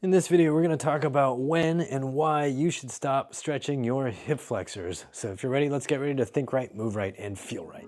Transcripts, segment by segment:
In this video, we're going to talk about when and why you should stop stretching your hip flexors. So if you're ready, let's get ready to think right, move right, and feel right.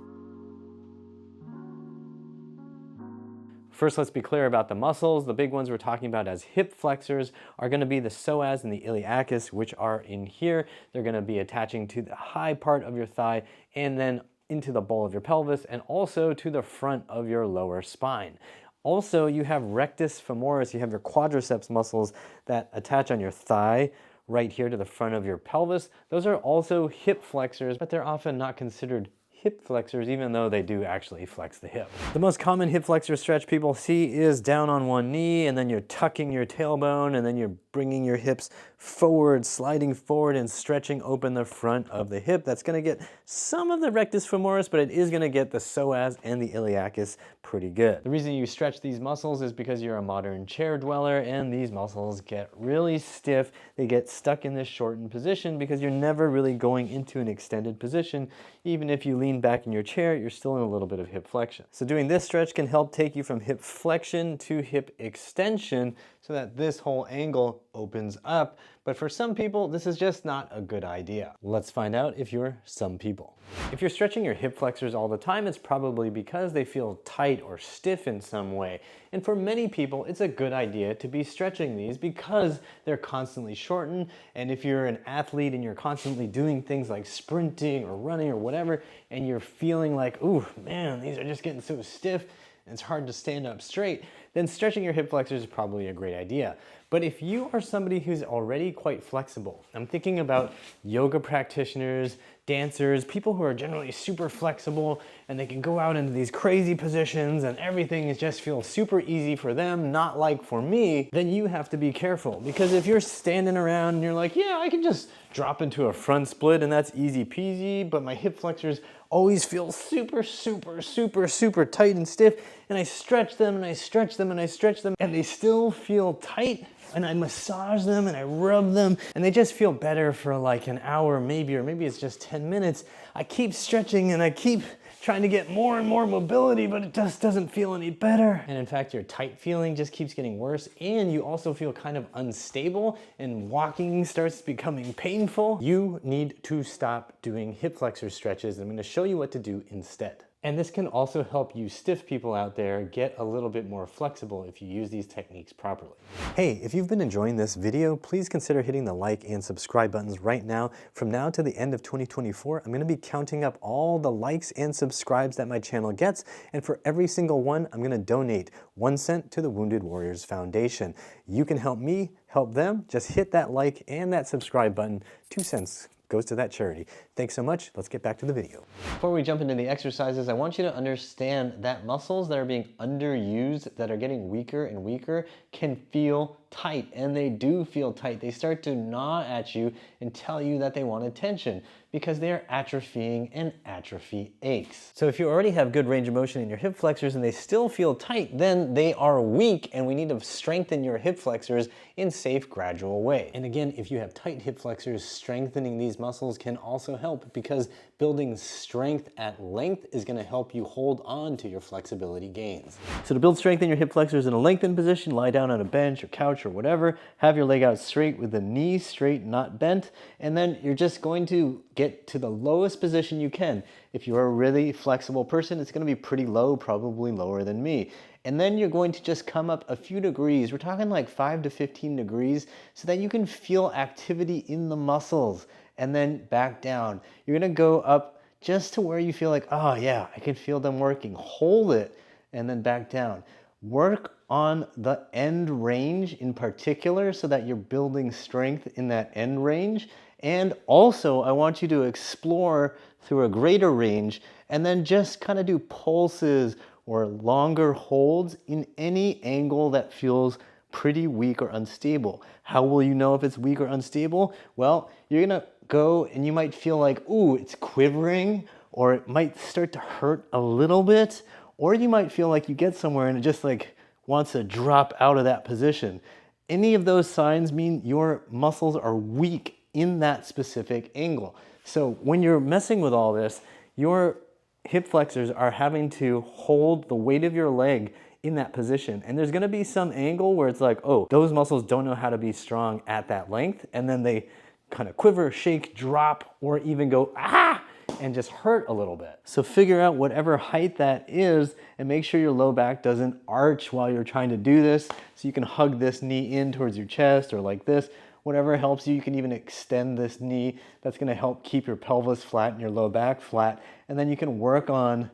First, let's be clear about the muscles. The big ones we're talking about as hip flexors are going to be the psoas and the iliacus, which are in here. They're going to be attaching to the high part of your thigh and then into the bowl of your pelvis and also to the front of your lower spine. Also, you have rectus femoris, you have your quadriceps muscles that attach on your thigh right here to the front of your pelvis. Those are also hip flexors, but they're often not considered hip flexors, even though they do actually flex the hip. The most common hip flexor stretch people see is down on one knee, and then you're tucking your tailbone, and then you're bringing your hips forward, sliding forward and stretching open the front of the hip. That's gonna get some of the rectus femoris, but it is gonna get the psoas and the iliacus pretty good. The reason you stretch these muscles is because you're a modern chair dweller, and these muscles get really stiff. They get stuck in this shortened position because you're never really going into an extended position. Even if you lean back in your chair, you're still in a little bit of hip flexion. So doing this stretch can help take you from hip flexion to hip extension so that this whole angle opens up. But for some people, this is just not a good idea. Let's find out if you're some people. If you're stretching your hip flexors all the time, it's probably because they feel tight or stiff in some way. And for many people, it's a good idea to be stretching these because they're constantly shortened. And if you're an athlete and you're constantly doing things like sprinting or running or whatever, and you're feeling like, ooh, man, these are just getting so stiff, and it's hard to stand up straight, then stretching your hip flexors is probably a great idea. But if you are somebody who's already quite flexible, I'm thinking about yoga practitioners, dancers, people who are generally super flexible and they can go out into these crazy positions and everything just feels super easy for them, not like for me, then you have to be careful. Because if you're standing around and you're like, yeah, I can just drop into a front split and that's easy peasy, but my hip flexors always feel super, super, super, super tight and stiff, and I stretch them and I stretch them and I stretch them and they still feel tight, and I massage them and I rub them and they just feel better for like an hour maybe, or maybe it's just 10 minutes. I keep stretching and I keep trying to get more and more mobility, but it just doesn't feel any better. And in fact, your tight feeling just keeps getting worse, and you also feel kind of unstable and walking starts becoming painful. You need to stop doing hip flexor stretches. I'm going to show you what to do instead. And this can also help you stiff people out there get a little bit more flexible if you use these techniques properly. Hey, if you've been enjoying this video, please consider hitting the like and subscribe buttons right now. From now to the end of 2024, I'm going to be counting up all the likes and subscribes that my channel gets, and for every single one, I'm going to donate 1 cent to the Wounded Warriors Foundation. You can help me, help them. Just hit that like and that subscribe button. 2 cents goes to that charity. Thanks so much. Let's get back to the video. Before we jump into the exercises, I want you to understand that muscles that are being underused, that are getting weaker and weaker, can feel tight, and they do feel tight. They start to gnaw at you and tell you that they want attention because they are atrophying, and atrophy aches. So if you already have good range of motion in your hip flexors and they still feel tight, then they are weak, and we need to strengthen your hip flexors in safe, gradual way. And again, if you have tight hip flexors, strengthening these muscles can also help, because building strength at length is going to help you hold on to your flexibility gains. So to build strength in your hip flexors in a lengthened position, lie down on a bench or couch or whatever, have your leg out straight with the knee straight, not bent, and then you're just going to get to the lowest position you can. If you're a really flexible person, it's going to be pretty low, probably lower than me. And then you're going to just come up a few degrees. We're talking like 5 to 15 degrees, so that you can feel activity in the muscles, and then back down. You're going to go up just to where you feel like, oh yeah, I can feel them working. Hold it, and then back down. Work on the end range in particular so that you're building strength in that end range. And also, I want you to explore through a greater range and then just kind of do pulses or longer holds in any angle that feels pretty weak or unstable. How will you know if it's weak or unstable? Well, you're gonna go and you might feel like, ooh, it's quivering, or it might start to hurt a little bit, or you might feel like you get somewhere and it just like wants to drop out of that position. Any of those signs mean your muscles are weak in that specific angle. So when you're messing with all this, your hip flexors are having to hold the weight of your leg in that position. And there's gonna be some angle where it's like, oh, those muscles don't know how to be strong at that length, and then they kind of quiver, shake, drop, or even go, ah, and just hurt a little bit. So figure out whatever height that is and make sure your low back doesn't arch while you're trying to do this. So you can hug this knee in towards your chest or like this. Whatever helps you. You can even extend this knee. That's gonna help keep your pelvis flat and your low back flat. And then you can work on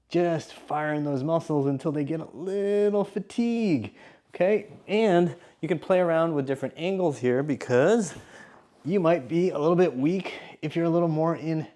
just firing those muscles until they get a little fatigue, okay? And you can play around with different angles here because you might be a little bit weak if you're a little more in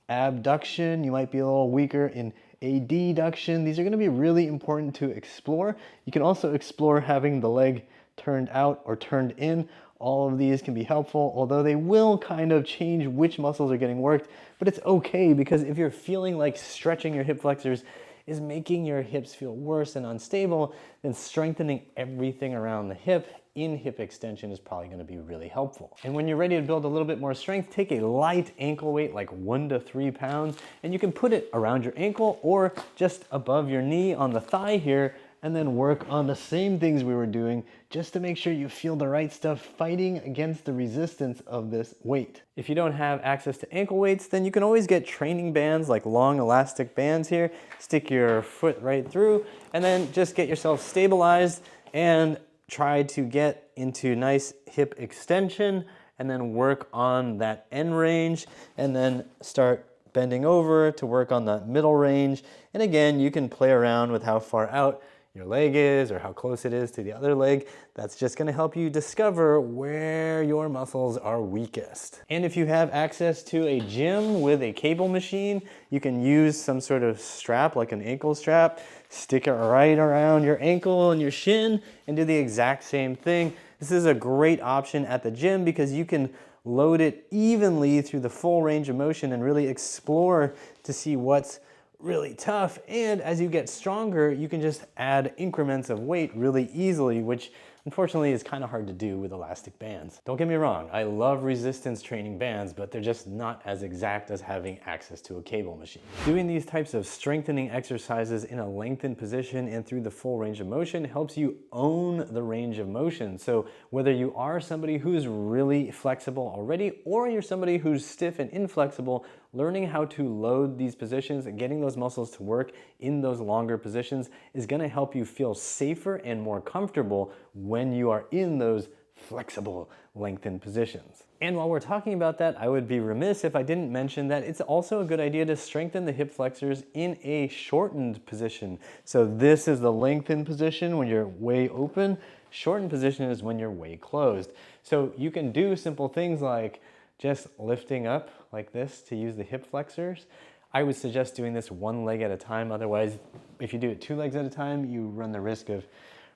abduction. You might be a little weaker in adduction. These are gonna be really important to explore. You can also explore having the leg turned out or turned in. All of these can be helpful, although they will kind of change which muscles are getting worked, but it's okay because if you're feeling like stretching your hip flexors is making your hips feel worse and unstable, then strengthening everything around the hip in hip extension is probably gonna be really helpful. And when you're ready to build a little bit more strength, take a light ankle weight, like 1 to 3 pounds, and you can put it around your ankle or just above your knee on the thigh here, and then work on the same things we were doing just to make sure you feel the right stuff fighting against the resistance of this weight. If you don't have access to ankle weights, then you can always get training bands, like long elastic bands here. Stick your foot right through and then just get yourself stabilized and try to get into nice hip extension and then work on that end range and then start bending over to work on the middle range. And again, you can play around with how far out your leg is or how close it is to the other leg. That's just gonna help you discover where your muscles are weakest. And if you have access to a gym with a cable machine, you can use some sort of strap like an ankle strap, stick it right around your ankle and your shin and do the exact same thing. This is a great option at the gym because you can load it evenly through the full range of motion and really explore to see what's really tough. And as you get stronger, you can just add increments of weight really easily, which unfortunately is kind of hard to do with elastic bands. Don't get me wrong, I love resistance training bands, but they're just not as exact as having access to a cable machine. Doing these types of strengthening exercises in a lengthened position and through the full range of motion helps you own the range of motion. So whether you are somebody who's really flexible already, or you're somebody who's stiff and inflexible, learning how to load these positions and getting those muscles to work in those longer positions is gonna help you feel safer and more comfortable when you are in those flexible, lengthened positions. And while we're talking about that, I would be remiss if I didn't mention that it's also a good idea to strengthen the hip flexors in a shortened position. So this is the lengthened position when you're way open. Shortened position is when you're way closed. So you can do simple things like just lifting up like this to use the hip flexors. I would suggest doing this one leg at a time. Otherwise, if you do it 2 legs at a time, you run the risk of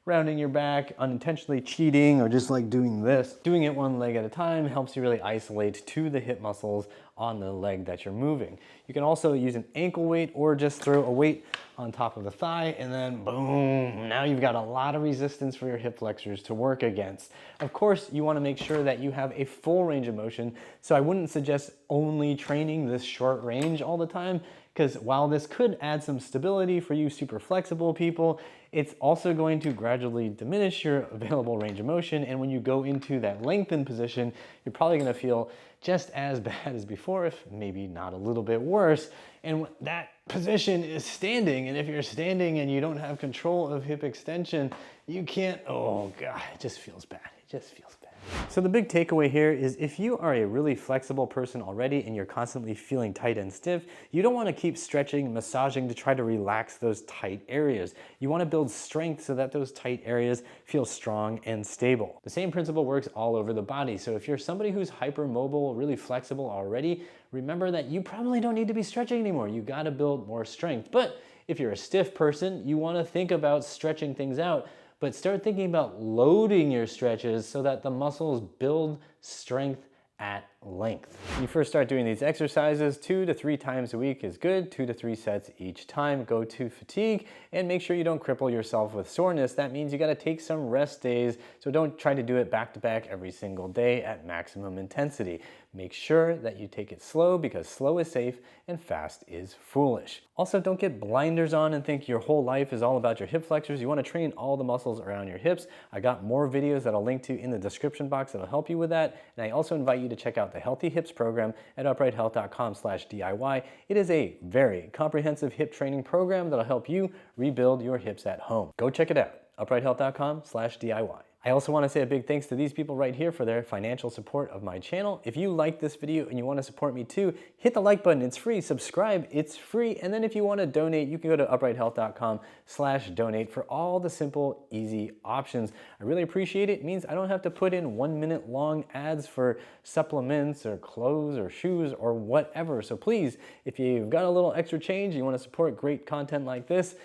rounding your back, unintentionally cheating, or just like doing this. Doing it 1 leg at a time helps you really isolate to the hip muscles on the leg that you're moving. You can also use an ankle weight or just throw a weight on top of the thigh and then boom, now you've got a lot of resistance for your hip flexors to work against. Of course, you want to make sure that you have a full range of motion, so I wouldn't suggest only training this short range all the time, because while this could add some stability for you super flexible people, it's also going to gradually diminish your available range of motion, and when you go into that lengthened position, you're probably going to feel just as bad as before, if maybe not a little bit worse. And that position is standing, and if you're standing and you don't have control of hip extension, you can't, oh God, it just feels bad. It just feels bad. So the big takeaway here is if you are a really flexible person already and you're constantly feeling tight and stiff, you don't want to keep stretching, massaging to try to relax those tight areas. You want to build strength so that those tight areas feel strong and stable. The same principle works all over the body. So if you're somebody who's hypermobile, really flexible already, remember that you probably don't need to be stretching anymore. You got to build more strength. But if you're a stiff person, you want to think about stretching things out, but start thinking about loading your stretches so that the muscles build strength at length. When you first start doing these exercises, 2 to 3 times a week is good, 2 to 3 sets each time. Go to fatigue and make sure you don't cripple yourself with soreness. That means you got to take some rest days, so don't try to do it back to back every single day at maximum intensity. Make sure that you take it slow, because slow is safe and fast is foolish. Also, don't get blinders on and think your whole life is all about your hip flexors. You want to train all the muscles around your hips. I got more videos that I'll link to in the description box that'll help you with that. And I also invite you to check out the Healthy Hips program at uprighthealth.com/DIY. It is a very comprehensive hip training program that'll help you rebuild your hips at home. Go check it out, uprighthealth.com/DIY. I also want to say a big thanks to these people right here for their financial support of my channel. If you like this video and you want to support me too, hit the like button, it's free. Subscribe, it's free. And then if you want to donate, you can go to uprighthealth.com/donate for all the simple, easy options. I really appreciate it. It means I don't have to put in 1 minute long ads for supplements or clothes or shoes or whatever. So please, if you've got a little extra change, you want to support great content like this,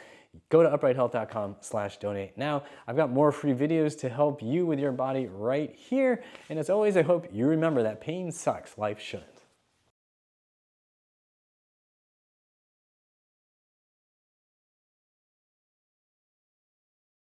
go to uprighthealth.com/donate. Now, I've got more free videos to help you with your body right here. And as always, I hope you remember that pain sucks, life shouldn't.